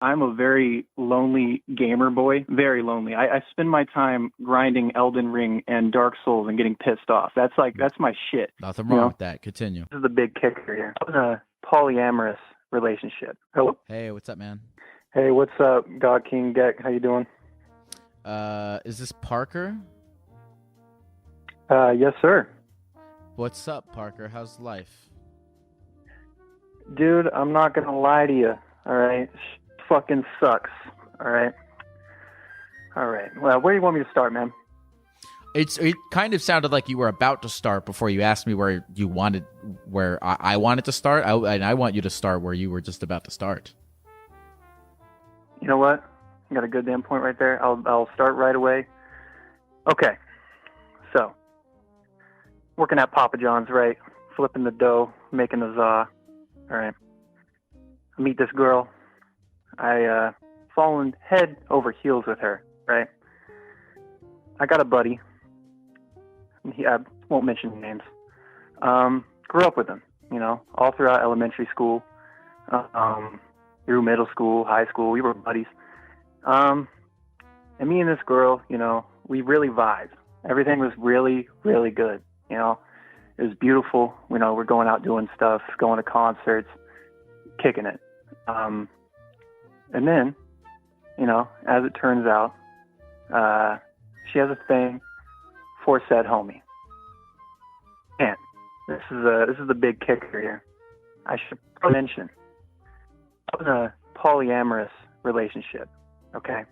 I'm a very lonely gamer boy, very lonely. I spend my time grinding Elden Ring and Dark Souls and getting pissed off. That's my shit. Nothing wrong with that. Continue. This is the big kicker here. I was in a polyamorous relationship. Hello? Hey, what's up, man? Hey, what's up, God King Geck? How you doing? Is this Parker? Yes, sir. What's up, Parker? How's life? Dude, I'm not gonna lie to you, all right? Fucking sucks, all right? All right. Well, where do you want me to start, man? It kind of sounded like you were about to start before you asked me where I wanted to start. I want you to start where you were just about to start. You know what? You got a good damn point right there. I'll start right away. Okay. So, working at Papa John's, right? Flipping the dough, making the za. All right. I meet this girl. I fallen head over heels with her, right? I got a buddy. I won't mention names. Grew up with him, all throughout elementary school, through middle school, high school. We were buddies. And me and this girl, we really vibed. Everything was really, really good. It was beautiful. We're going out doing stuff, going to concerts, kicking it. And then, as it turns out, she has a thing for said homie. And this is the big kicker here. I should mention, I was in a polyamorous relationship. Okay.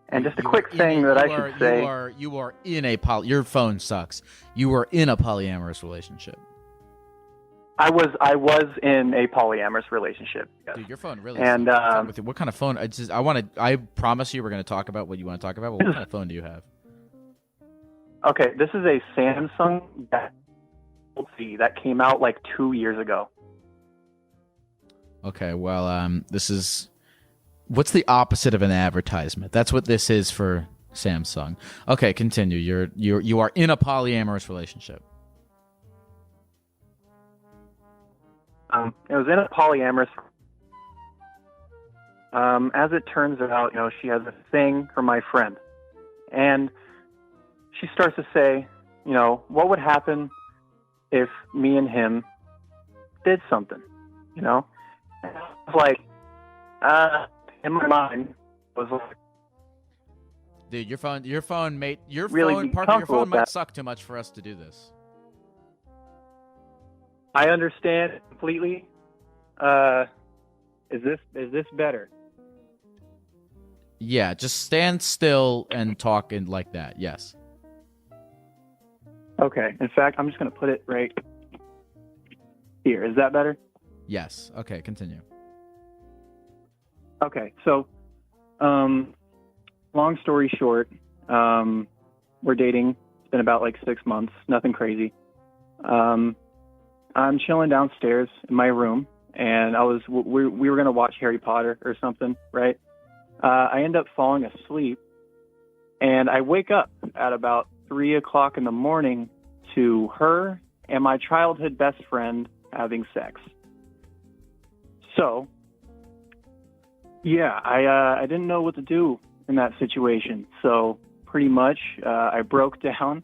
And just a quick thing that I should say. You are in a your phone sucks. You are in a polyamorous relationship. I was in a polyamorous relationship. Yes. Dude, your phone really and sucks. What kind of phone? I promise you we're going to talk about what you want to talk about. But what kind of phone do you have? Okay, this is a Samsung Galaxy that came out like 2 years ago. Okay, well, this is what's the opposite of an advertisement? That's what this is for Samsung. Okay, continue. You are in a polyamorous relationship. It was in a polyamorous. As it turns out, she has a thing for my friend, and she starts to say, what would happen if me and him did something, And I was like, in my mind, I was like, dude, your phone, really Parker, your phone might suck too much for us to do this. I understand completely. Is this better? Yeah, just stand still and talk like that. Yes. Okay. In fact, I'm just going to put it right here. Is that better? Yes. Okay, continue. Okay. So, long story short, we're dating. It's been about like 6 months. Nothing crazy. I'm chilling downstairs in my room, and we were going to watch Harry Potter or something, right? I end up falling asleep, and I wake up at about 3 o'clock in the morning to her and my childhood best friend having sex. So, yeah, I didn't know what to do in that situation. So pretty much, I broke down.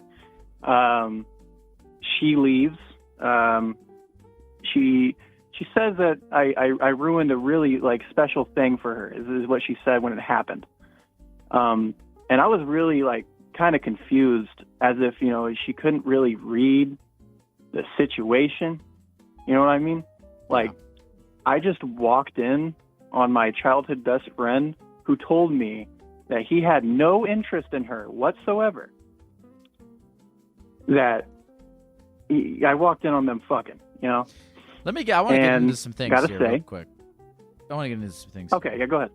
She leaves. She says that I ruined a really special thing for her, is what she said when it happened. And I was really kind of confused, as if, she couldn't really read the situation. You know what I mean? I just walked in on my childhood best friend, who told me that he had no interest in her whatsoever. I walked in on them fucking, I want to get into some things here real quick. I want to get into some things. Okay, yeah, go ahead.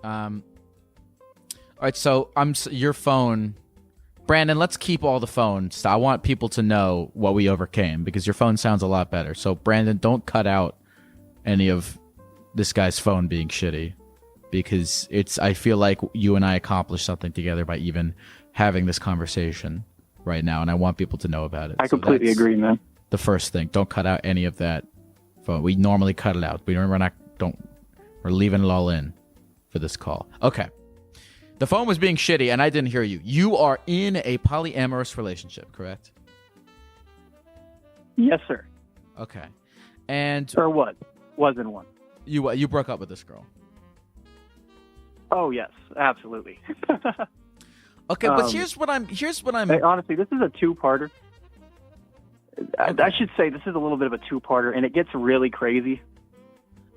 All right, so your phone, Brandon. Let's keep all the phones. I want people to know what we overcame, because your phone sounds a lot better. So Brandon, don't cut out any of this guy's phone being shitty, because I feel like you and I accomplished something together by even having this conversation right now, and I want people to know about it. I completely agree, man. The first thing, don't cut out any of that phone. We normally cut it out. We're leaving it all in. for this call. Okay. The phone was being shitty, and I didn't hear you. You are in a polyamorous relationship, correct? Yes, sir. Okay. And Or was in one. you broke up with this girl. Oh yes, absolutely. Okay, but here's what I'm. Hey, honestly, this is a two-parter. I should say this is a little bit of a two-parter, and it gets really crazy.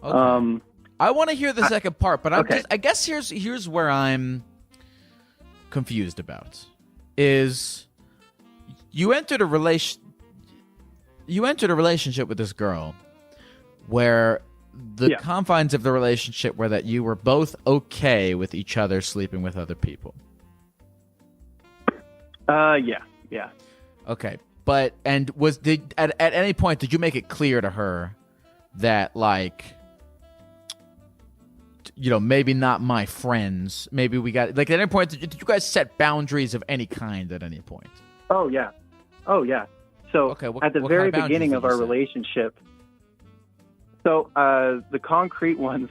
Okay. I want to hear the second part, but okay. I guess here's where I'm confused about is you entered a relationship with this girl where the confines of the relationship were that you were both okay with each other sleeping with other people. Yeah. Okay, but at any point did you make it clear to her that, like, you know, maybe not my friends, maybe we got, like, at any point did you guys set boundaries of any kind at any point? Oh yeah. So at the very beginning of our relationship, so the concrete ones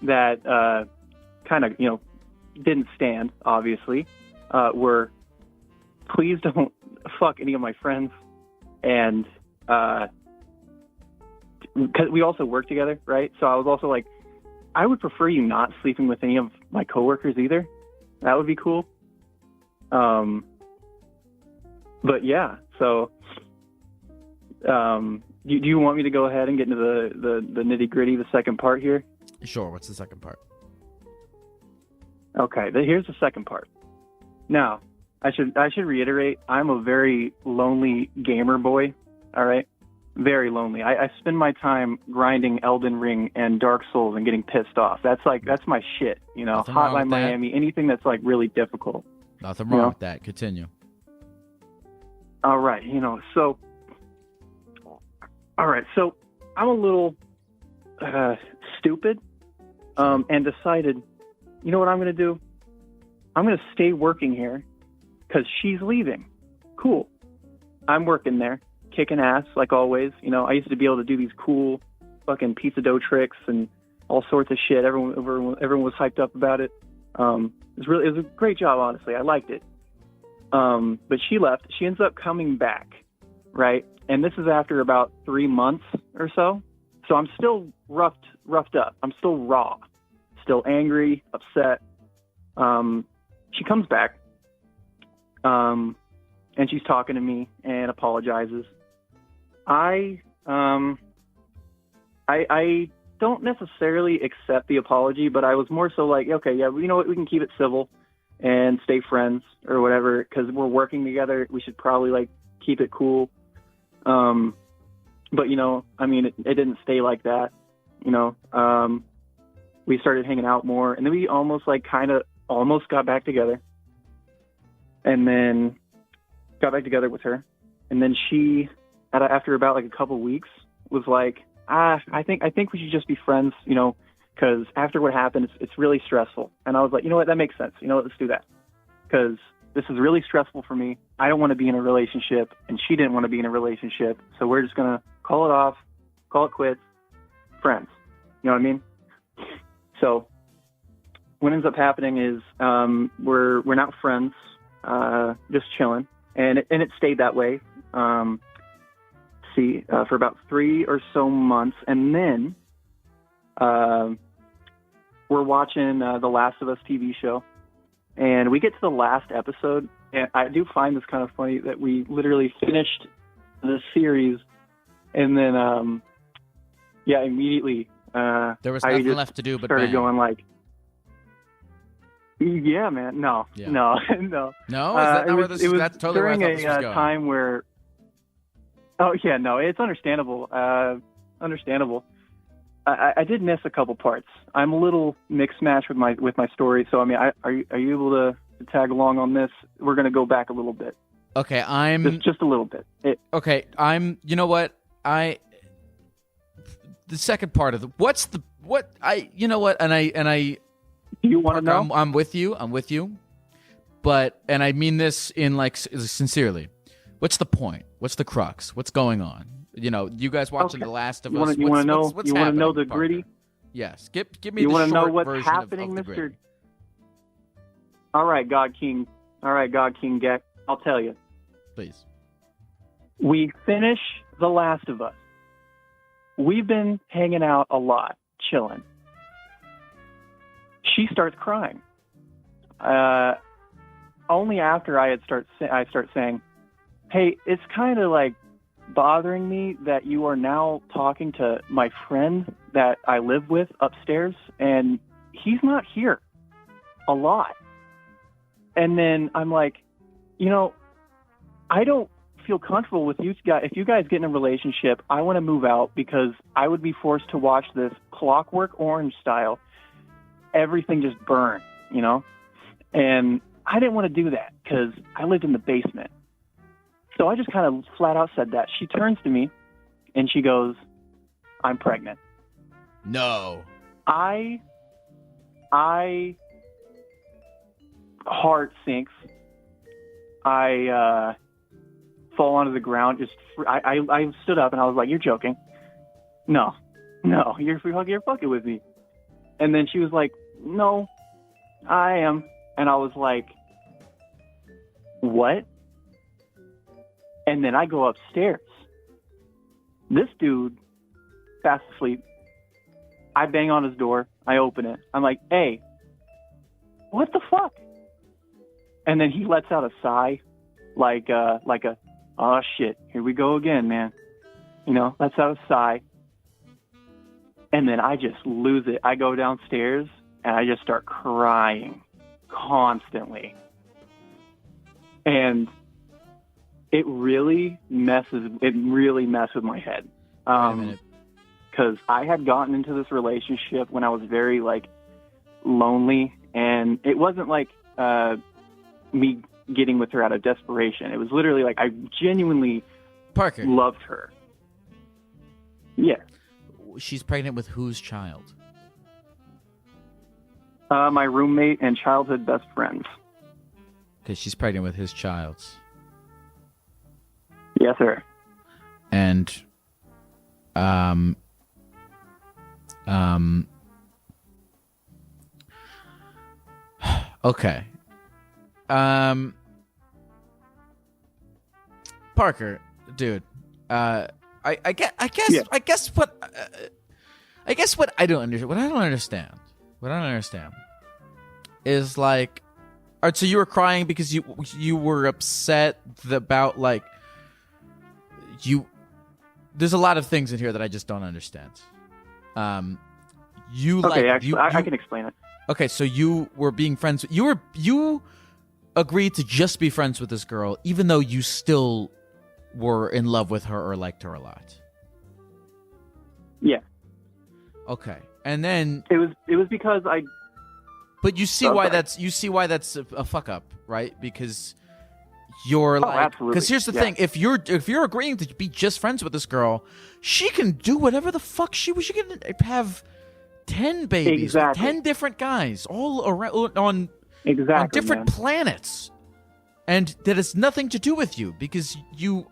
that kind of, you know, didn't stand, obviously, were, please don't fuck any of my friends, and because we also work together, right? So I was also like, I would prefer you not sleeping with any of my coworkers either. That would be cool. But yeah, so do you want me to go ahead and get into the nitty gritty, the second part here? Sure. What's the second part? Okay, here's the second part. Now, I should reiterate, I'm a very lonely gamer boy. All right, very lonely. I spend my time grinding Elden Ring and Dark Souls and getting pissed off. That's my shit. You know, Nothing wrong Hotline with Miami, anything that's like really difficult. Nothing wrong with that. Continue. All right, you know, so I'm a little stupid, and decided, you know what I'm going to do? I'm going to stay working here because she's leaving. Cool. I'm working there, kicking ass like always. You know, I used to be able to do these cool fucking pizza dough tricks and all sorts of shit. Everyone was hyped up about it. It was a great job, honestly. I liked it. But she left. She ends up coming back, right? And this is after about 3 months or so. So I'm still roughed up. I'm still raw, still angry, upset. She comes back, and she's talking to me and apologizes. I don't necessarily accept the apology, but I was more so like, okay, yeah, you know what, we can keep it civil and stay friends or whatever, because we're working together. We should probably like keep it cool. But you know, I mean, it didn't stay like that. You know, we started hanging out more, and then we almost got back together, and then got back together with her. And then she, after about like a couple weeks, was like, I think we should just be friends, you know, because after what happened, it's really stressful. And I was like, you know what, that makes sense. You know what, let's do that. Because this is really stressful for me. I don't want to be in a relationship, and she didn't want to be in a relationship. So we're just going to call it off, call it quits, friends. You know what I mean? So what ends up happening is we're not friends, just chilling. And it stayed that way. For about 3 or so months, and then we're watching The Last of Us TV show, and we get to the last episode, and I do find this kind of funny that we literally finished the series, and then immediately there was nothing left to do but started bang. Going like, yeah, man, no. No, is that not where this is? That's totally during where I thought this was going. Time where. Oh yeah, no, it's understandable. I did miss a couple parts. I'm a little mixed match with my story. So I mean, are you able to tag along on this? We're gonna go back a little bit. Okay, just a little bit. You know what? The second part of and I. Do you want to know? I'm with you. But, and I mean this in like sincerely. What's the point? What's the crux? What's going on? You know, you guys watching The Last of Us. You want to know? What's you want to know happening, the gritty? Yes. Give me You the want to know short what's version happening, of the Mr. grid. All right, God King. All right, God King Geck. I'll tell you. Please. We finish The Last of Us. We've been hanging out a lot, chilling. She starts crying. Only after I start saying, "Hey, it's kind of like bothering me that you are now talking to my friend that I live with upstairs, and he's not here a lot." And then I'm like, I don't feel comfortable with you guys. If you guys get in a relationship, I want to move out because I would be forced to watch this Clockwork Orange style, everything just burn, And I didn't want to do that because I lived in the basement. So I just kind of flat out said that. She turns to me and she goes, "I'm pregnant." No. I heart sinks. I fall onto the ground. I stood up and I was like, "You're joking." No, you're fucking with me. And then she was like, "No, I am." And I was like, "What?" And then I go upstairs. This dude, fast asleep. I bang on his door. I open it. I'm like, "Hey, what the fuck?" And then he lets out a sigh, like a, "Oh shit, here we go again, man." Lets out a sigh. And then I just lose it. I go downstairs and I just start crying constantly. And it really messed with my head. Because I had gotten into this relationship when I was very, lonely. And it wasn't like me getting with her out of desperation. It was literally like I genuinely Parker loved her. Yeah. She's pregnant with whose child? My roommate and childhood best friends. Okay, she's pregnant with his child. Yes, sir. And okay. Parker, dude. I guess what I don't understand. What I don't understand is like, all right, so you were crying because you were upset about There's a lot of things in here that I just don't understand. I can explain it. Okay, so you were being friends. You agreed to just be friends with this girl, even though you still were in love with her or liked her a lot. Yeah. Okay, and then it was because I. But you see why that's a fuck up, right? Because you're because here's the thing: if you're agreeing to be just friends with this girl, she can do whatever the fuck she can have 10 babies, with 10 different guys, all around on different planets, and that has nothing to do with you because you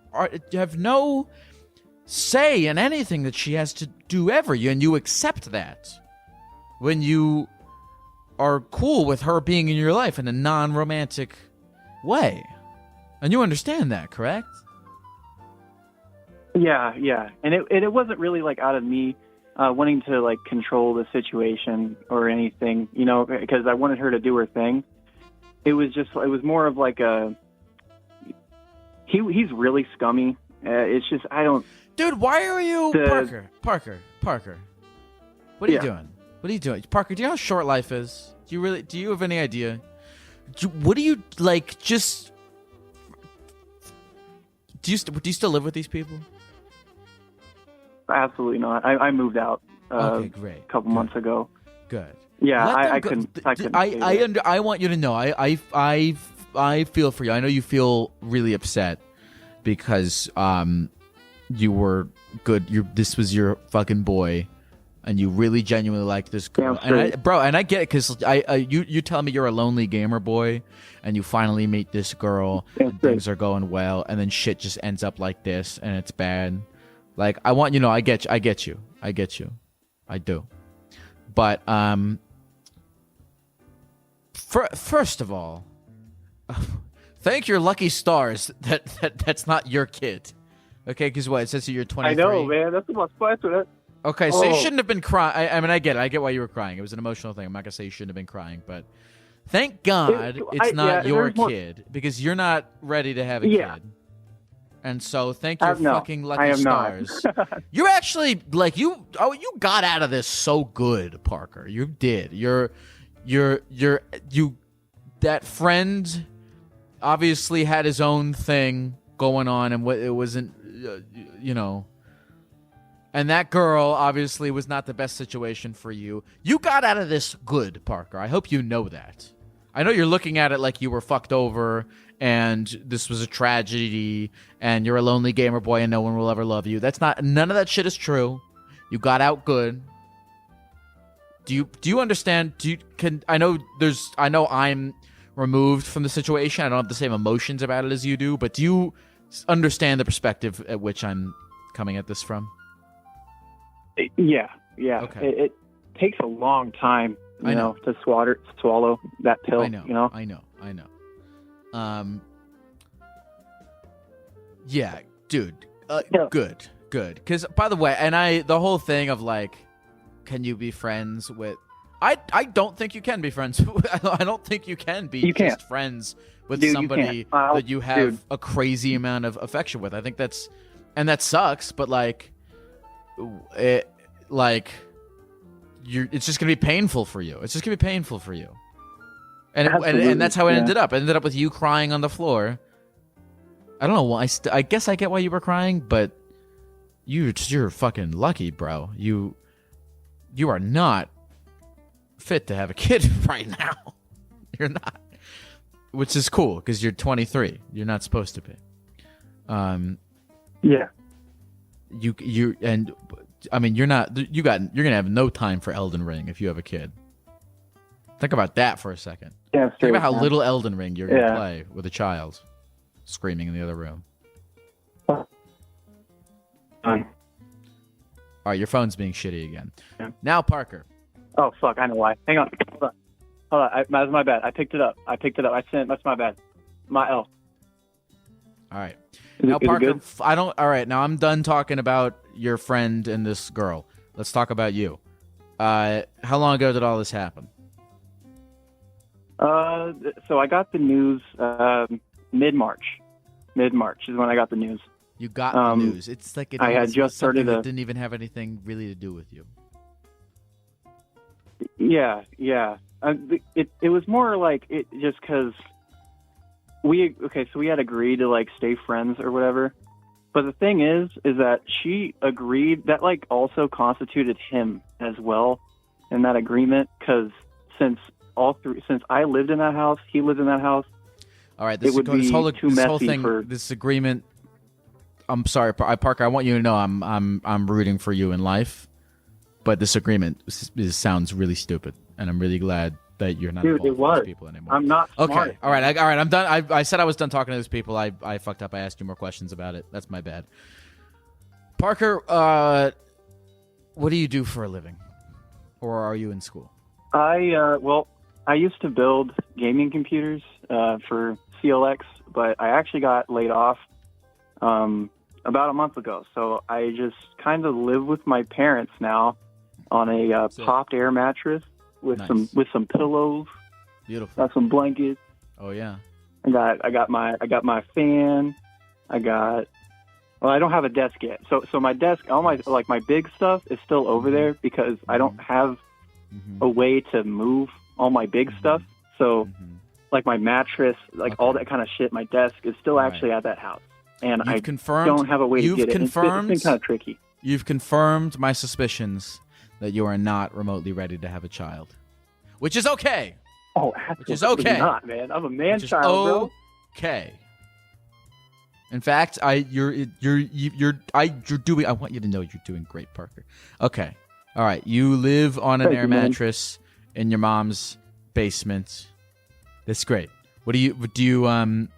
have no say in anything that she has to do ever, and you accept that when you are cool with her being in your life in a non-romantic way. And you understand that, correct? Yeah. And it wasn't really out of me wanting to control the situation or anything, because I wanted her to do her thing. It was more of he's really scummy. It's just, I don't. Dude, why are you Parker? What are you doing? What are you doing? Parker, do you know how short life is? Do you have any idea? What do you just do you still live with these people? Absolutely not. I moved out okay, great. A couple months ago. Good. Yeah, I couldn't. I want you to know. I feel for you. I know you feel really upset because you were good. This was your fucking boy, and you really genuinely liked this girl. And I get it because you tell me you're a lonely gamer boy, and you finally meet this girl, and things are going well, and then shit just ends up like this, and it's bad. I want you to know, I get you. I do. But first of all, thank your lucky stars that's not your kid. Okay, because what? It says you're 23. I know, man. That's what my spice. Okay, so you shouldn't have been crying. I mean, I get it. I get why you were crying. It was an emotional thing. I'm not going to say you shouldn't have been crying, but thank God it's not your kid because you're not ready to have a kid. And so thank your fucking lucky stars. You're actually, like, you got out of this so good, Parker. You did. That friend obviously had his own thing going on, and it wasn't, and that girl obviously was not the best situation for you. You got out of this good, Parker. I hope you know that. I know you're looking at it like you were fucked over and this was a tragedy and you're a lonely gamer boy and no one will ever love you. None of that shit is true. You got out good. Do you understand? I know I'm removed from the situation. I don't have the same emotions about it as you do, but do you understand the perspective at which I'm coming at this from? Yeah. Okay. It takes a long time, to swallow that pill. I know. Yeah, dude. Good. Because, by the way, the whole thing of, like, can you be friends with... I don't think you can be friends. I don't think you can be just friends with somebody that you have a crazy amount of affection with. I think that's... And that sucks, but, like... it's just going to be painful for you. And that's how it ended up. It ended up with you crying on the floor. I don't know why. I guess I get why you were crying, but you're fucking lucky, bro. You are not fit to have a kid right now. You're not. Which is cool because you're 23. You're not supposed to be. Yeah. You're not. You're gonna have no time for Elden Ring if you have a kid. Think about that for a second. Yeah, think about how little Elden Ring you're gonna play with a child screaming in the other room. All right, your phone's being shitty again. Yeah. Now, Parker. Oh fuck! I know why. Hang on. Hold on. That's my bad. I picked it up. I sent. That's my bad. My L. All right. Now, Parker, all right, now I'm done talking about your friend and this girl. Let's talk about you. How long ago did all this happen? So I got the news mid-March. Mid-March is when I got the news. You got the news. It's like I had just started. That didn't even have anything really to do with you. Yeah. It was more like it just because we had agreed to like stay friends or whatever. But the thing is that she agreed that like also constituted him as well in that agreement because since I lived in that house, he lived in that house. All right, this whole thing, this agreement. I'm sorry, Parker. I want you to know I'm rooting for you in life, but this agreement sounds really stupid, and I'm really glad that you're not involved with these people anymore. I'm not smart. Okay, all right. I'm done. I said I was done talking to those people. I fucked up. I asked you more questions about it. That's my bad. Parker, what do you do for a living, or are you in school? I used to build gaming computers for CLX, but I actually got laid off about a month ago. So I just kind of live with my parents now on a popped air mattress with some pillows. Beautiful. Got some blankets. Oh yeah. I got my fan. I don't have a desk yet. So my desk, all my big stuff is still over there because I don't have a way to move all my big stuff. So like my mattress, all that kind of shit, my desk is still actually at that house. And I don't have a way to get it. It's been kind of tricky. You've confirmed my suspicions that you are not remotely ready to have a child. Which is okay. Oh, absolutely which is okay. Not, man. I'm a man-child, bro. Okay. In fact, you're doing. I want you to know you're doing great, Parker. Okay. All right. You live on an air mattress in your mom's basement. That's great. What are you doing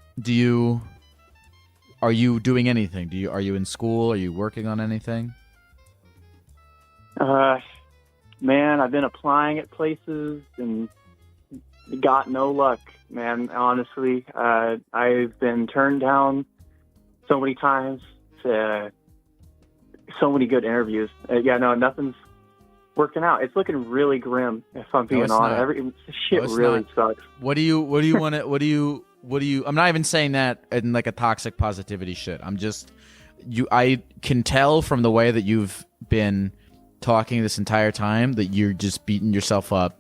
anything? Are you in school? Are you working on anything? Man, I've been applying at places and got no luck, man. Honestly, I've been turned down so many times to so many good interviews. Yeah, no, nothing's working out. It's looking really grim, if I'm being honest. Shit really sucks. What do you want to, I'm not even saying that in like a toxic positivity shit. I can tell from the way that you've been talking this entire time that you're just beating yourself up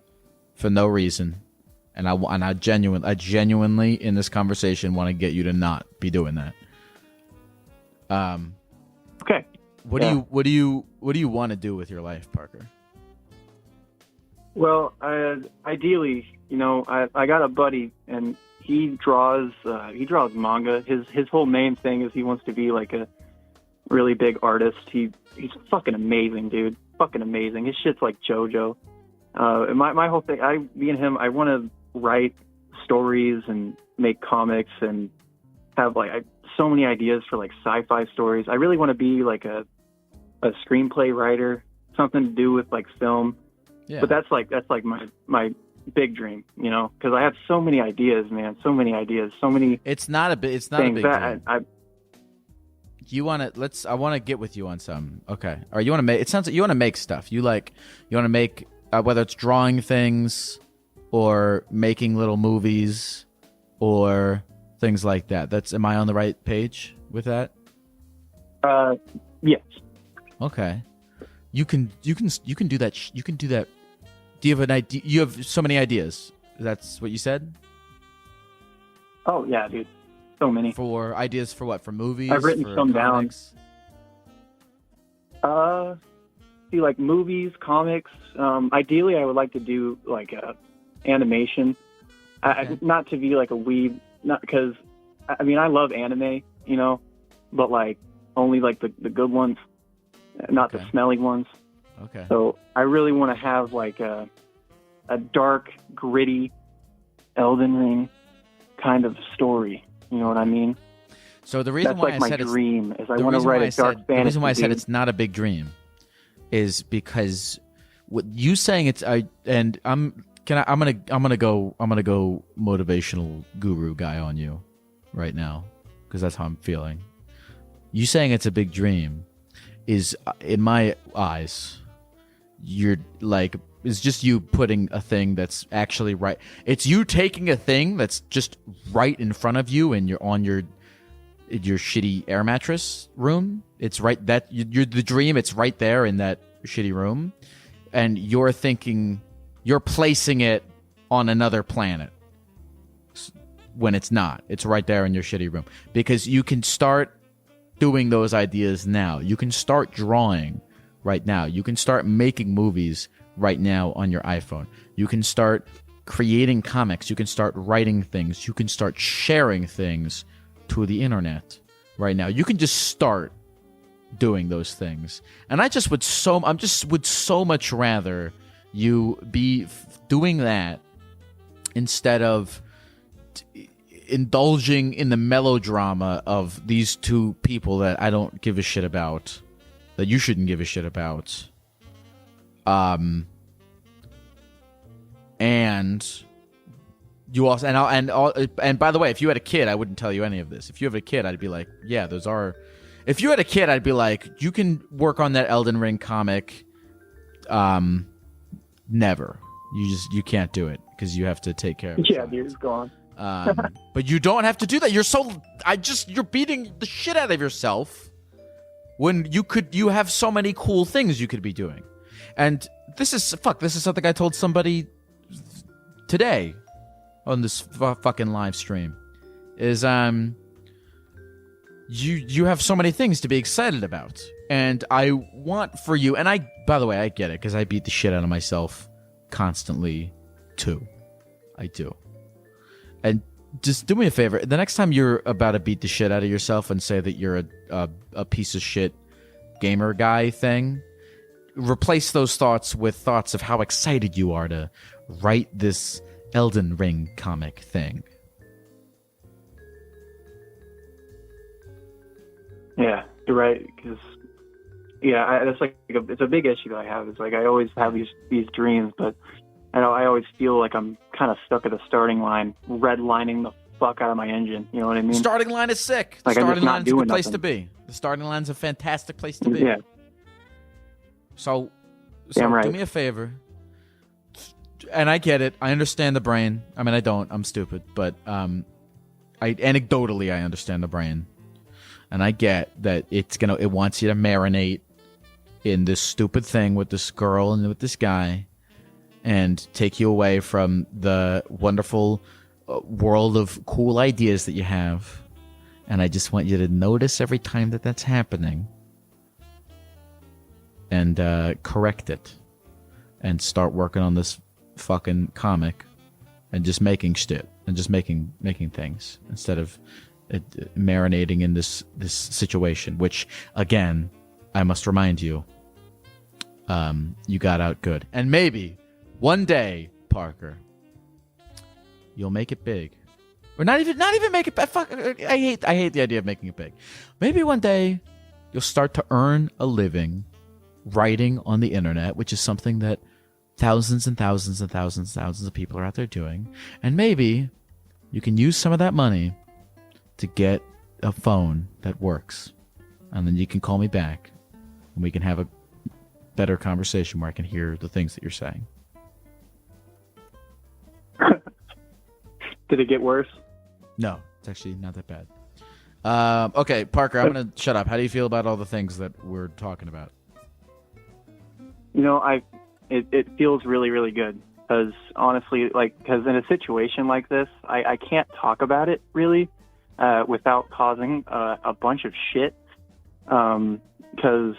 for no reason. And I genuinely in this conversation want to get you to not be doing that. Okay. What do you want to do with your life, Parker? Well, ideally, I got a buddy and he draws manga. His whole main thing is he wants to be like a really big artist. He's fucking amazing, dude. Fucking amazing. His shit's like JoJo. And my whole thing, me and him, I want to write stories and make comics and have so many ideas for like sci-fi stories. I really want to be like a screenplay writer, something to do with like film. Yeah. But that's like my big dream, because I have so many ideas, man. So many ideas. So many. It's not a big dream. I want to get with you on some. Okay. Or you want to make, it sounds like you want to make stuff. You want to make, whether it's drawing things or making little movies or things like that. Am I on the right page with that? Yes. Okay. You can do that. You can do that. Do you have an idea? You have so many ideas. That's what you said? Oh, yeah, dude. So many. For ideas for what? For movies? I've written some comics? Down. Like movies, comics. Ideally, I would like to do like animation. Okay. Not to be like a weeb, not because, I mean, I love anime, but like only like the good ones, not the smelly ones. Okay. So I really want to have like a dark, gritty Elden Ring kind of story. You know what I mean? So the reason why I said dream is I want to write a dark fantasy. The reason why I said it's not a big dream is because what you saying it's I'm gonna go motivational guru guy on you right now because that's how I'm feeling. You saying it's a big dream is, in my eyes, it's just you putting a thing that's actually right. It's you taking a thing that's just right in front of you and you're on your shitty air mattress room. It's right that you're the dream. It's right there in that shitty room, and you're placing it on another planet when it's not. It's right there in your shitty room because you can start doing those ideas now. You can start drawing right now. You can start making movies right now on your iPhone. You can start creating comics. You can start writing things. You can start sharing things to the internet right now. You can just start doing those things. And I just would so much rather you be doing that instead of indulging in the melodrama of these two people that I don't give a shit about, that you shouldn't give a shit about. And you also and by the way, if you had a kid, I wouldn't tell you any of this. If you have a kid, I'd be like, yeah, those are. If you had a kid, I'd be like, you can work on that Elden Ring comic. Never. You can't do it because you have to take care of it. Yeah, dude, it's gone. But you don't have to do that. You're beating the shit out of yourself when you have so many cool things you could be doing. And this is something I told somebody today on this fucking live stream is you have so many things to be excited about, and I want for you, and by the way, I get it because I beat the shit out of myself constantly too. I do. And just do me a favor. The next time you're about to beat the shit out of yourself and say that you're a piece of shit gamer guy thing, replace those thoughts with thoughts of how excited you are to write this Elden Ring comic thing. Yeah, you're right. Because that's like it's a big issue that I have. It's like I always have these dreams, but I always feel like I'm kind of stuck at the starting line, redlining the fuck out of my engine. You know what I mean? Starting line is sick. The Like, I'm starting just not line's a good doing place to nothing. be. The starting line's a fantastic place to be. Yeah. So Damn right. do me a favor. And I get it. I understand the brain. I mean, I don't. I'm stupid. But anecdotally, I understand the brain. And I get that it wants you to marinate in this stupid thing with this girl and with this guy and take you away from the wonderful world of cool ideas that you have. And I just want you to notice every time that that's happening and correct it and start working on this fucking comic and just making shit and just making things instead of marinating in this situation, which again, I must remind you, you got out good. And maybe one day, Parker, you'll make it big. Or not even make it big. Fuck, I hate the idea of making it big. Maybe one day you'll start to earn a living writing on the internet, which is something that thousands and thousands and thousands and thousands of people are out there doing. And maybe you can use some of that money to get a phone that works. And then you can call me back and we can have a better conversation where I can hear the things that you're saying. Did it get worse? No, it's actually not that bad. Okay, Parker, I'm going to shut up. How do you feel about all the things that we're talking about? You know, it feels really, really good because honestly, because in a situation like this, I can't talk about it really without causing a bunch of shit. Because,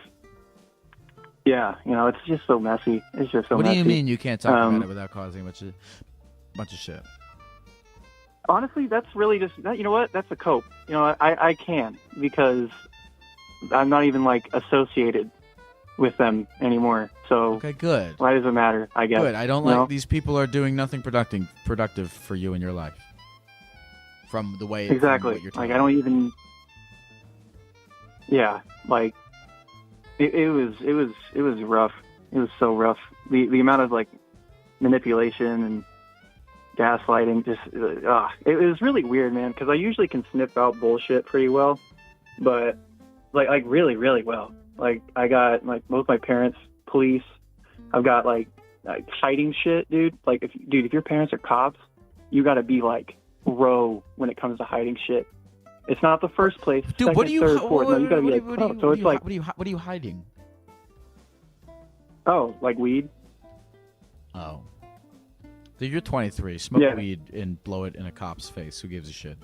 yeah, you know, it's just so messy. It's just so messy. What do you mean you can't talk about it without causing a bunch of shit? Honestly, that's really just, you know what? That's a cope. You know, I can because I'm not even, associated with them anymore. So okay, good. Why does it matter, I guess? Good. I don't like these people are doing nothing productive for you in your life. From the way exactly. What you're talking I don't even. Yeah, it was rough. It was so rough. The amount of manipulation and gaslighting, just it was really weird, man. Because I usually can sniff out bullshit pretty well, but really, really well. I got both my parents police. I've got hiding shit, dude. If your parents are cops, you got to be pro when it comes to hiding shit. It's not the first place, dude. second, What do you? third, fourth. No, you got to be pro. So it's what are you hiding? Oh, weed. Oh, dude, you're 23. Smoke Yeah. weed and blow it in a cop's face. Who gives a shit?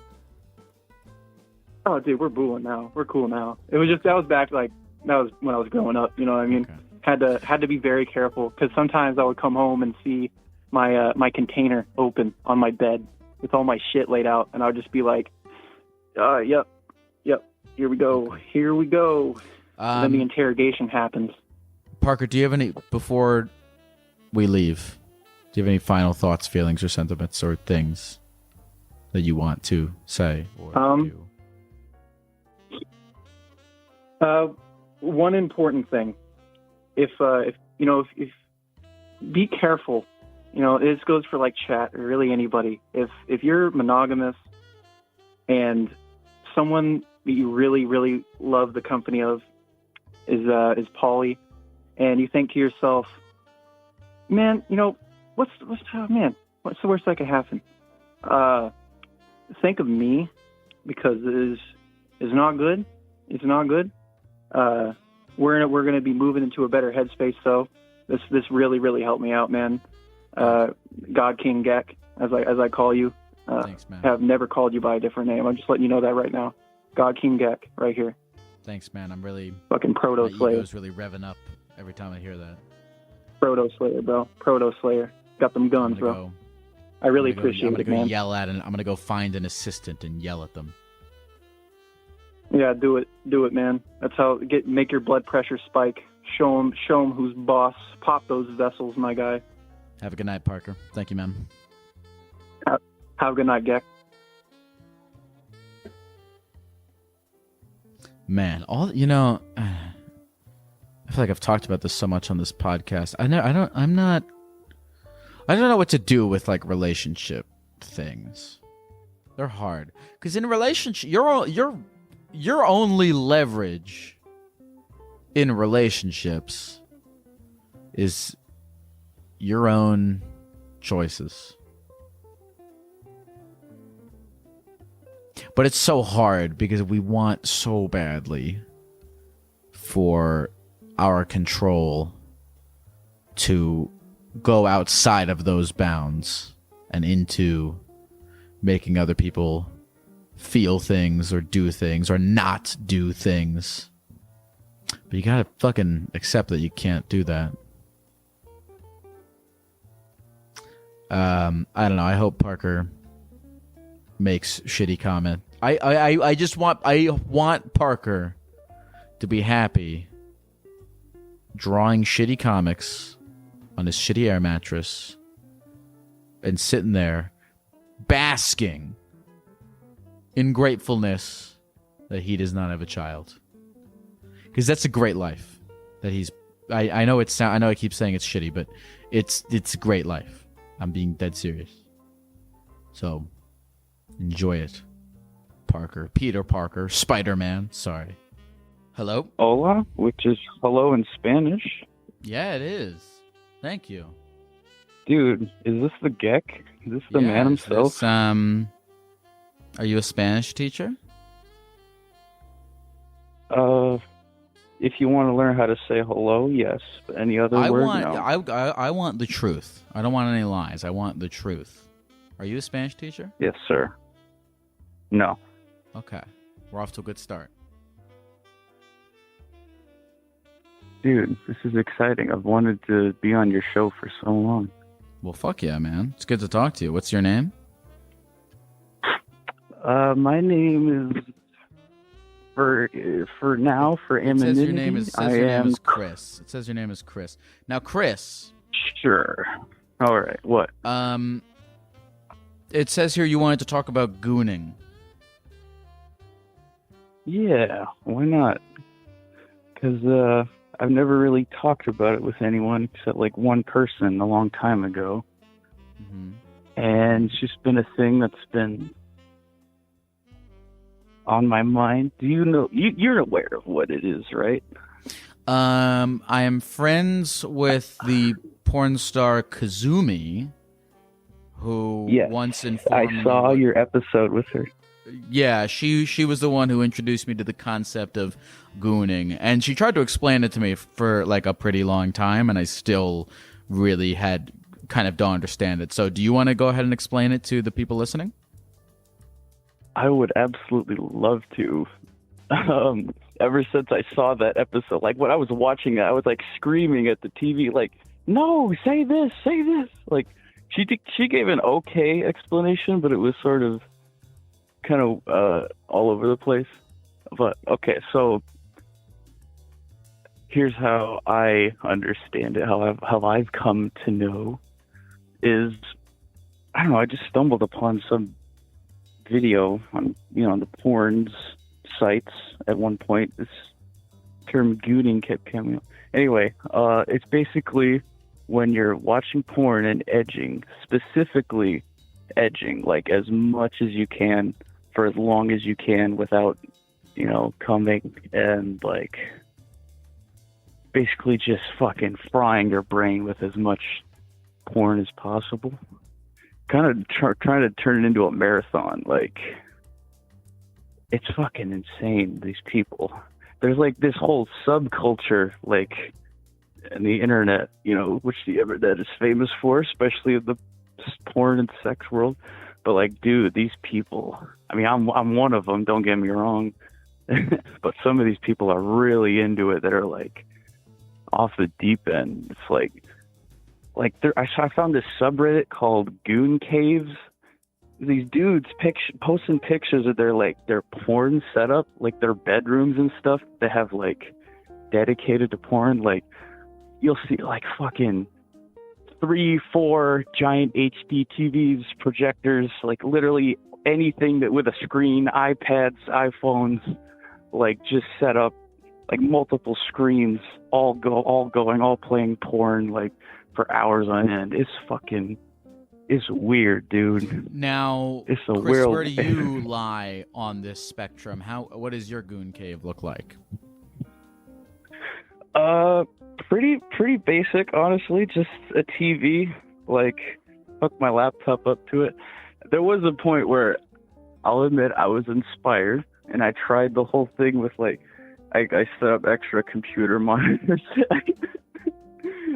Oh, dude, we're booing now. We're cool now. It was just that was back that was when I was growing up. You know what I mean? Okay. Had to be very careful because sometimes I would come home and see my container open on my bed with all my shit laid out, and I would just be like, yep, here we go. Then the interrogation happens. Parker, do you have any before we leave? Do you have any final thoughts, feelings, or sentiments, or things that you want to say or do? One important thing, if be careful. You know, this goes for chat or really anybody. If you're monogamous and someone that you really, really love the company of is poly, and you think to yourself, man, you know, what's the worst that could happen? Think of me, because it is not good. It's not good. We're gonna be moving into a better headspace. So this really, really helped me out, man. God King Geck, as I call you. Thanks, man. Have never called you by a different name. I'm just letting you know that right now. God King Geck, right here. Thanks, man. I'm really fucking Proto my Slayer. ego's really revving up every time I hear that. Proto Slayer, bro. Proto Slayer. Got them guns, bro. I really appreciate it, man. I'm gonna go find an assistant and yell at them. Yeah, do it, man. That's how make your blood pressure spike. Show them who's boss. Pop those vessels, my guy. Have a good night, Parker. Thank you, man. Have a good night, Geck. Man, all you know, feel like I've talked about this so much on this podcast. I don't know what to do with like relationship things. They're hard because in a relationship, your only leverage in relationships is your own choices. But it's so hard because we want so badly for our control to go outside of those bounds and into making other people feel things or do things or not do things. But you gotta fucking accept that you can't do that. I don't know. I hope Parker makes shitty comment. I want Parker to be happy drawing shitty comics on his shitty air mattress and sitting there basking in gratefulness that he does not have a child. Because that's a great life that he's I know I keep saying it's shitty, but it's a great life. I'm being dead serious. So enjoy it. Parker. Peter Parker. Spider-Man. Sorry. Hello? Hola, which is hello in Spanish. Yeah, it is. Thank you. Dude, is this the Geck? Is this the man himself? Are you a Spanish teacher? If you want to learn how to say hello, yes. But any other word, no. I want the truth. I don't want any lies. I want the truth. Are you a Spanish teacher? Yes, sir. No. Okay. We're off to a good start. Dude, this is exciting. I've wanted to be on your show for so long. Well, fuck yeah, man. It's good to talk to you. What's your name? My name is for anonymity. It says your name is Chris. It says your name is Chris. Now, Chris. Sure. All right. What? It says here you wanted to talk about gooning. Yeah, why not? Because I've never really talked about it with anyone except like one person a long time ago. Mm-hmm. And it's just been a thing that's been on my mind. Do you know, you're aware of what it is, right? I am friends with the porn star Kazumi, who once informed me. I saw your episode with her. Yeah, she was the one who introduced me to the concept of gooning, and she tried to explain it to me for like a pretty long time, and I still really had kind of don't understand it. So do you want to go ahead and explain it to the people listening? I would absolutely love to. Ever since I saw that episode, like when I was watching it, I was like screaming at the TV, like, no, say this. Like she gave an okay explanation, but it was sort of kind of all over the place. But okay, so here's how I understand it, how I've come to know is, I don't know, I just stumbled upon some video on the porn sites at one point. This term gooning kept coming up. Anyway, it's basically when you're watching porn and edging, specifically edging, like as much as you can for as long as you can without, coming, and like basically just fucking frying your brain with as much porn as possible. Kind of trying to turn it into a marathon. Like, it's fucking insane, these people. There's like this whole subculture, like, in the internet, which the internet is famous for, especially in the porn and sex world. But like, dude, these people, I mean, I'm one of them, don't get me wrong. But some of these people are really into it that are like off the deep end. It's like I found this subreddit called Goon Caves. These dudes posting pictures of their porn setup, like their bedrooms and stuff. They have like dedicated to porn. Like you'll see like fucking 3-4 giant HD TVs, projectors, like literally anything that with a screen, iPads, iPhones, like just set up like multiple screens all playing porn like for hours on end. It's weird, dude. Now, It's a Chris, weird. where do you lie on this spectrum? What does your goon cave look like? Pretty basic, honestly. Just a TV, like hook my laptop up to it. There was a point where I'll admit I was inspired, and I tried the whole thing with like I set up extra computer monitors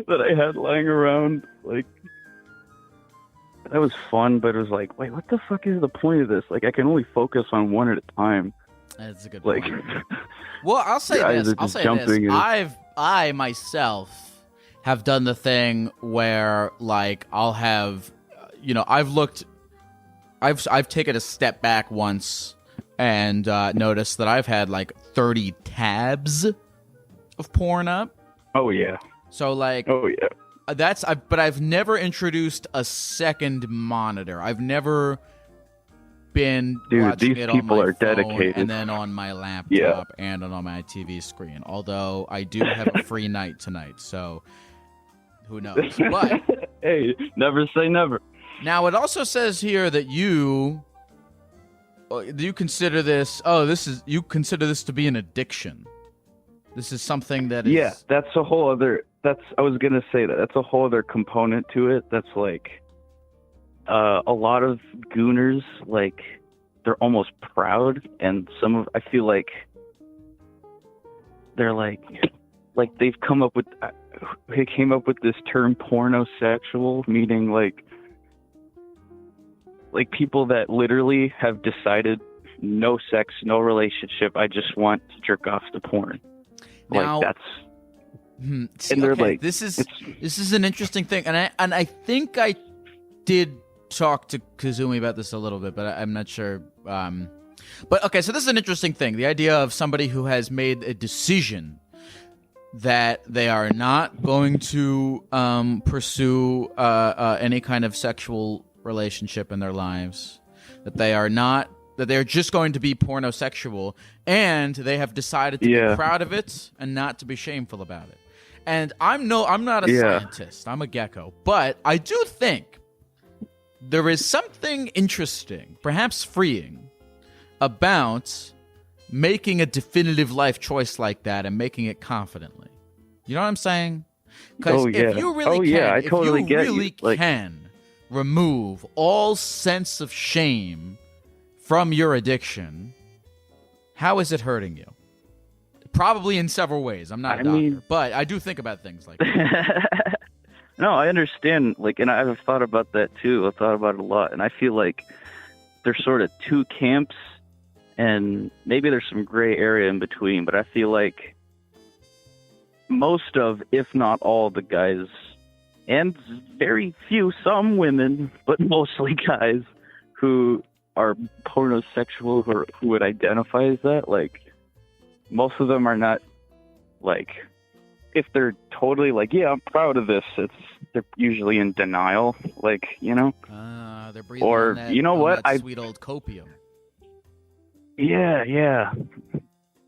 that I had lying around. Like that was fun, but it was like, wait, what the fuck is the point of this? Like I can only focus on one at a time. That's a good Like, point. Well, I'll say this. I myself have done the thing where, like, I'll have, I've taken a step back once and noticed that I've had like 30 tabs of porn up. Oh yeah. So like, oh yeah. But I've never introduced a second monitor. I've never been watching it on my phone dedicated. and then on my laptop and on my TV screen. Although I do have a free night tonight, so who knows? But hey, never say never. Now it also says here that you consider this. You consider this to be an addiction. This is something that is. Yeah, that's a whole other. I was gonna say that's a whole other component to it. That's like. A lot of gooners, like, they're almost proud, and I feel like they're like they came up with this term pornosexual, meaning like people that literally have decided no sex, no relationship, I just want to jerk off to porn. Now, like that's and they're like this is an interesting thing, and I think I did talk to Kazumi about this a little bit, but I'm not sure. But okay, so this is an interesting thing. The idea of somebody who has made a decision that they are not going to pursue any kind of sexual relationship in their lives, that they're just going to be pornosexual, and they have decided to be proud of it and not to be shameful about it. And I'm not a scientist. I'm a gecko, but I do think there is something interesting, perhaps freeing, about making a definitive life choice like that and making it confidently. You know what I'm saying? Because if you really can remove all sense of shame from your addiction, how is it hurting you? Probably in several ways. I'm not a doctor, but I do think about things like that. No, I understand, like, and I've thought about that too. I've thought about it a lot, and I feel like there's sort of two camps, and maybe there's some gray area in between, but I feel like most of, if not all, the guys, and very few, some women, but mostly guys who are pornosexual, who would identify as that, like, most of them are not, like, if they're totally like, yeah, I'm proud of this, they're usually in denial, like, you know? They're breathing or, on that, you know what? Sweet old copium. Yeah.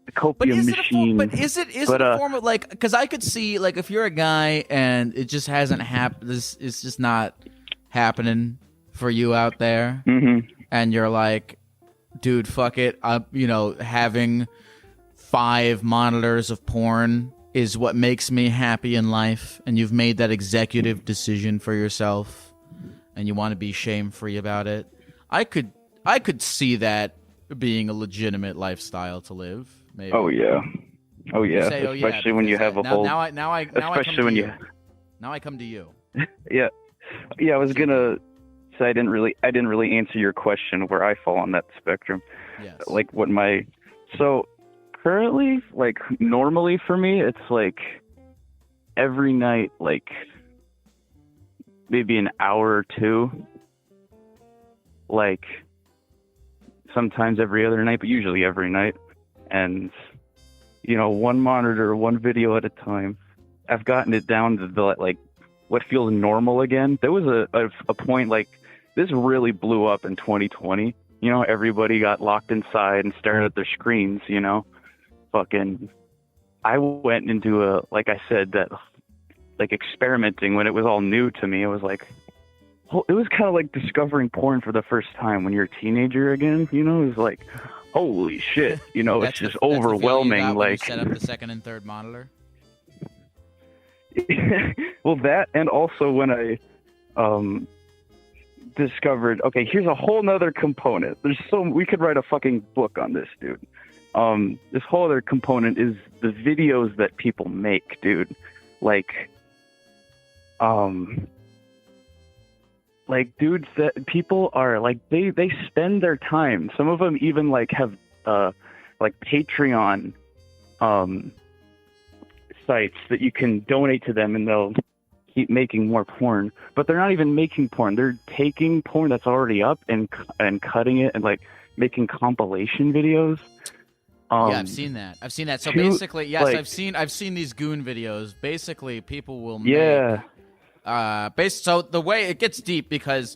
The copium machine. But is it a form of, like, because I could see, like, if you're a guy and it just hasn't happened, this is just not happening for you out there, and you're like, dude, fuck it, having 5 monitors of porn is what makes me happy in life, and you've made that executive decision for yourself, and you want to be shame-free about it. I could see that being a legitimate lifestyle to live. Maybe. Oh yeah. Especially when you have a whole. Now I come to you. Yeah. I was gonna say I didn't really answer your question where I fall on that spectrum. Yes. Like so. Currently, like, normally for me, it's like every night, like maybe an hour or two, like sometimes every other night, but usually every night. And, one monitor, one video at a time. I've gotten it down to like what feels normal again. There was a point, like, this really blew up in 2020. Everybody got locked inside and stared at their screens, fucking I went into like I said, that like experimenting when it was all new to me. It was like, it was kind of like discovering porn for the first time when you're a teenager again. You know, it was like, holy shit. You know, it's just overwhelming. Like, you set up the second and third monitor. Well, that, and also when I discovered, okay, here's a whole nother component. We could write a fucking book on this, dude. This whole other component is the videos that people make, dude. Like dudes that people are like, they spend their time. Some of them even like have like Patreon sites that you can donate to them, and they'll keep making more porn. But they're not even making porn. They're taking porn that's already up and cutting it and like making compilation videos. Yeah, I've seen that. So basically, yes, like, I've seen these goon videos. Basically, people will make, so the way it gets deep, because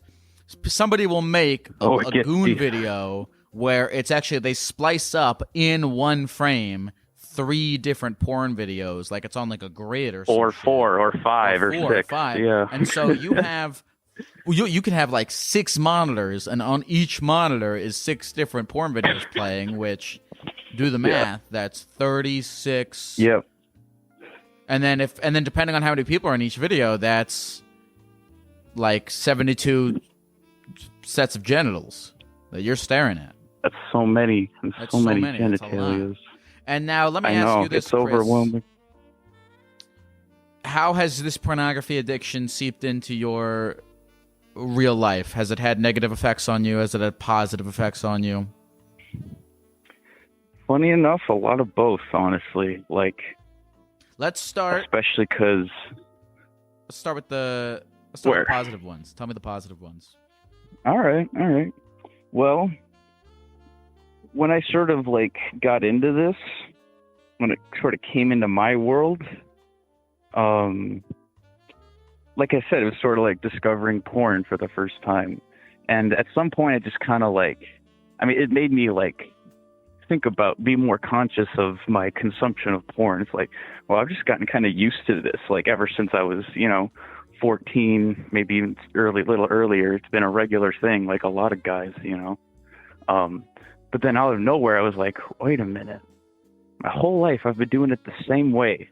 somebody will make a goon video where it's actually, they splice up in one frame 3 different porn videos, like it's on like a grid or something. Or 4 or 5 or 6. Or 5. Yeah. And so you have you can have like 6 monitors, and on each monitor is 6 different porn videos playing, which, do the math, that's 36. Yep. And then depending on how many people are in each video, that's like 72 sets of genitals that you're staring at. That's so many. That's so many genitalias. And now let me ask you this, it's overwhelming. Chris. How has this pornography addiction seeped into your real life? Has it had negative effects on you? Has it had positive effects on you? Funny enough, a lot of both, honestly. Like, let's start. Especially because. Let's start with the positive ones. Tell me the positive ones. All right. Well, when I sort of like got into this, when it sort of came into my world, like I said, it was sort of like discovering porn for the first time. And at some point, it just kind of like, it made me like be more conscious of my consumption of porn. It's like, well, I've just gotten kind of used to this, like ever since I was, 14, maybe even a little earlier. It's been a regular thing, like a lot of guys, But then out of nowhere, I was like, wait a minute. My whole life, I've been doing it the same way.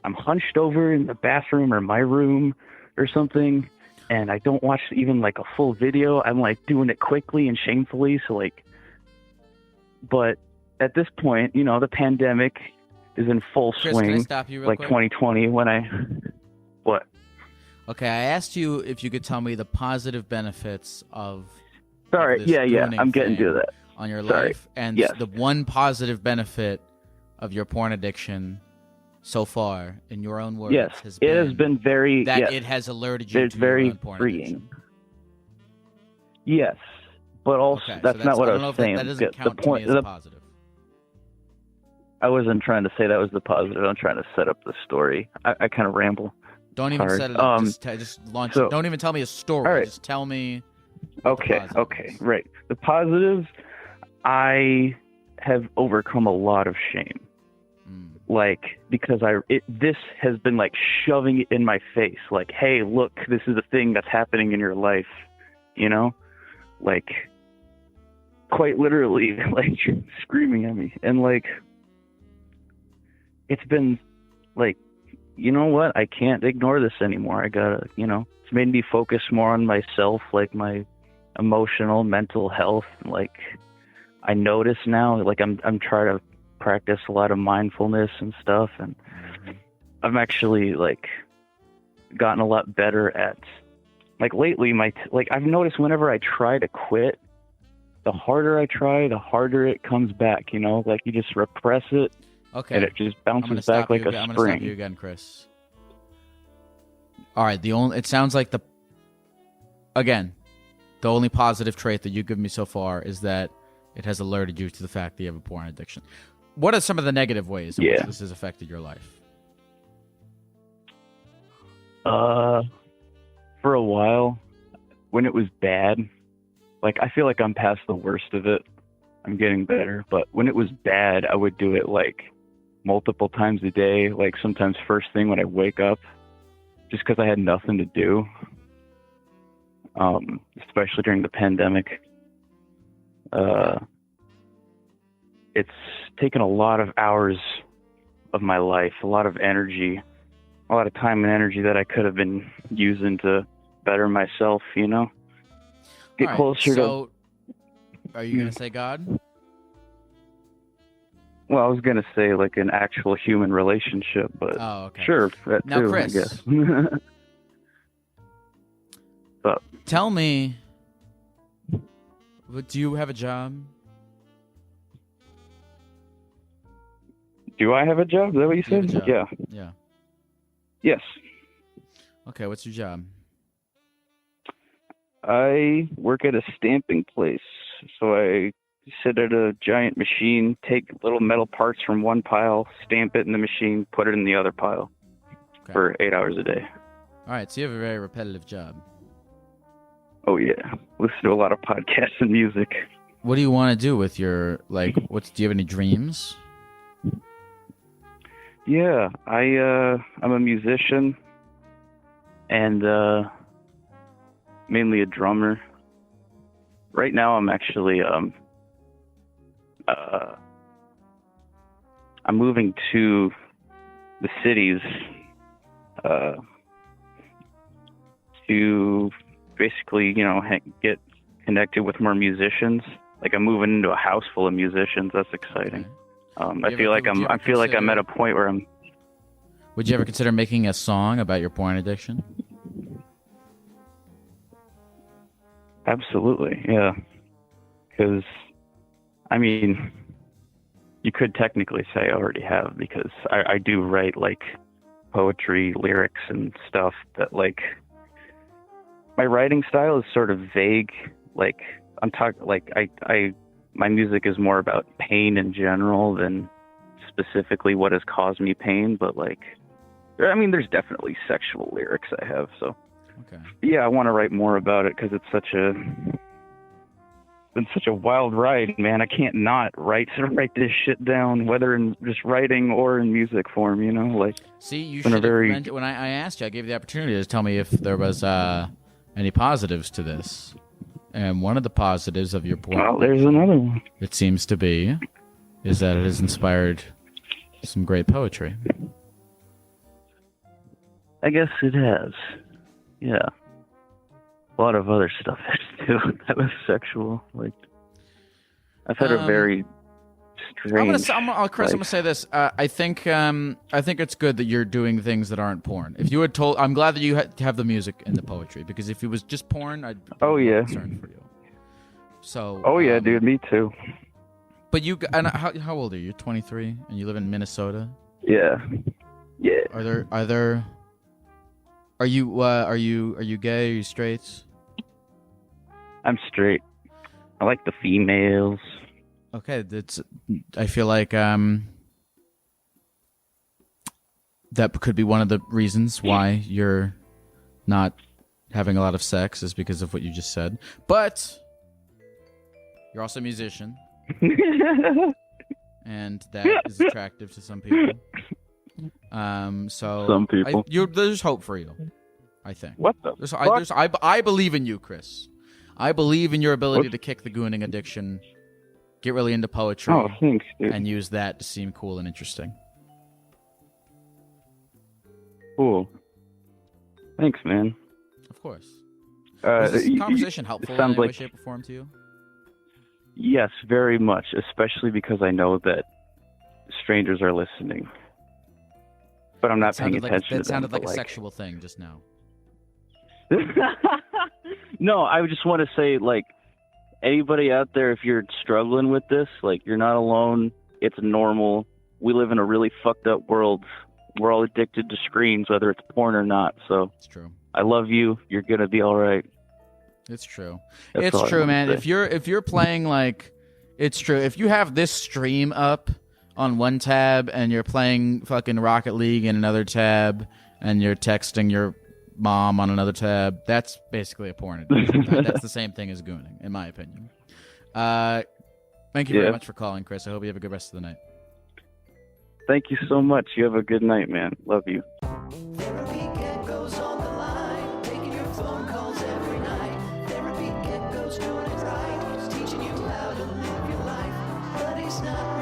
I'm hunched over in the bathroom or my room or something, and I don't watch even like a full video. I'm like doing it quickly and shamefully. So like, but at this point, the pandemic is in full swing. Chris, can I stop you real quick? 2020 what? Okay, I asked you if you could tell me the positive benefits of. Sorry, yeah, I'm getting to that. On your life, and the one positive benefit of your porn addiction so far, in your own words, has been very it has alerted you to your own porn addiction. Yes, but also that's not what I was saying. That doesn't count to me as positive. I wasn't trying to say that was the positive. I'm trying to set up the story. I kind of ramble. Don't even set it up. Just launch it. Don't even tell me a story. Right. Just tell me. Okay, right. The positives, I have overcome a lot of shame. Like, because this has been like shoving it in my face. Like, hey, look, this is a thing that's happening in your life. Like, quite literally, like, screaming at me. And like, it's been like, you know what? I can't ignore this anymore. I gotta, it's made me focus more on myself, like my emotional, mental health. Like, I notice now, like I'm trying to practice a lot of mindfulness and stuff, and I'm actually like gotten a lot better at, like, lately I've noticed whenever I try to quit, the harder I try, the harder it comes back, like you just repress it. Okay. And it just bounces back like a spring. I'm going to stop you again, Chris. All right. It sounds like the only positive trait that you give me so far is that it has alerted you to the fact that you have a porn addiction. What are some of the negative ways in which this has affected your life? For a while, when it was bad, like, I feel like I'm past the worst of it. I'm getting better. But when it was bad, I would do it like multiple times a day, like sometimes first thing when I wake up, just because I had nothing to do, especially during the pandemic. It's taken a lot of hours of my life, a lot of energy, a lot of time and energy that I could have been using to better myself, you know? Get closer to... Are you going to say God? Well, I was going to say like an actual human relationship, but sure, that now, too, Chris, I guess. But, tell me, do you have a job? Do I have a job? Is that what you said? Yeah. Yeah. Yes. Okay, what's your job? I work at a stamping place. So I sit at a giant machine, take little metal parts from one pile, stamp it in the machine, put it in the other pile for 8 hours a day. All right, so you have a very repetitive job. Oh, yeah. Listen to a lot of podcasts and music. What do you want to do with your, like, do you have any dreams? Yeah, I'm a musician and mainly a drummer. Right now, I'm actually I'm moving to the cities to basically, get connected with more musicians. Like I'm moving into a house full of musicians. That's exciting. Okay. I feel like I'm at a point where I'm... Would you ever consider making a song about your porn addiction? Absolutely, yeah. Because, I mean, you could technically say I already have, because I do write, like, poetry, lyrics, and stuff that, like, my writing style is sort of vague. Like, I'm talking, like, my music is more about pain in general than specifically what has caused me pain, but, like, I mean, there's definitely sexual lyrics I have, so. Okay. Yeah, I want to write more about it because it's been such a wild ride, man. I can't not write this shit down, whether in just writing or in music form, you know? Like, see, you should have when I asked you, I gave you the opportunity to tell me if there was any positives to this. And one of the positives of your porn, well, there's another one. It seems to be, is that it has inspired some great poetry. I guess it has. Yeah. A lot of other stuff too that was sexual. Like, I've had a very strange... Chris, I'm going to say this. I think it's good that you're doing things that aren't porn. If you had told... I'm glad that you have the music and the poetry, because if it was just porn, I'd be concerned for you. So... Oh, yeah, dude, me too. But you... And how old are you? You're 23, and you live in Minnesota? Yeah. Yeah. Are you gay? Are you straight? I'm straight. I like the females. Okay, I feel like that could be one of the reasons why you're not having a lot of sex, is because of what you just said. But you're also a musician, and that is attractive to some people. So some people. There's hope for you, I think. What the fuck? I believe in you, Chris. I believe in your ability to kick the gooning addiction, get really into poetry, thanks, dude. and use that to seem cool and interesting. Cool. Thanks, man. Of course. Was this conversation helpful in any way, like... shape, or form to you? Yes, very much, especially because I know that strangers are listening. But I'm not paying attention to them. That sounded like a sexual thing just now. No, I just want to say, like, anybody out there, if you're struggling with this, like, you're not alone. It's normal. We live in a really fucked up world. We're all addicted to screens, whether it's porn or not. So it's true. I love you. You're gonna be all right. It's true. That's it's true, man. If you're playing, like, it's true. If you have this stream up on one tab and you're playing fucking Rocket League in another tab and you're texting your mom on another tab, that's basically a porn addiction. That's the same thing as gooning, in my opinion. Thank you very much for calling, Chris. I hope you have a good rest of the night. Thank you so much. You have a good night, man. Love you. Therapy Gecko's on the line, taking your phone calls every night. Therapy Gecko's doing it right, he's teaching you how to live your life, but he's not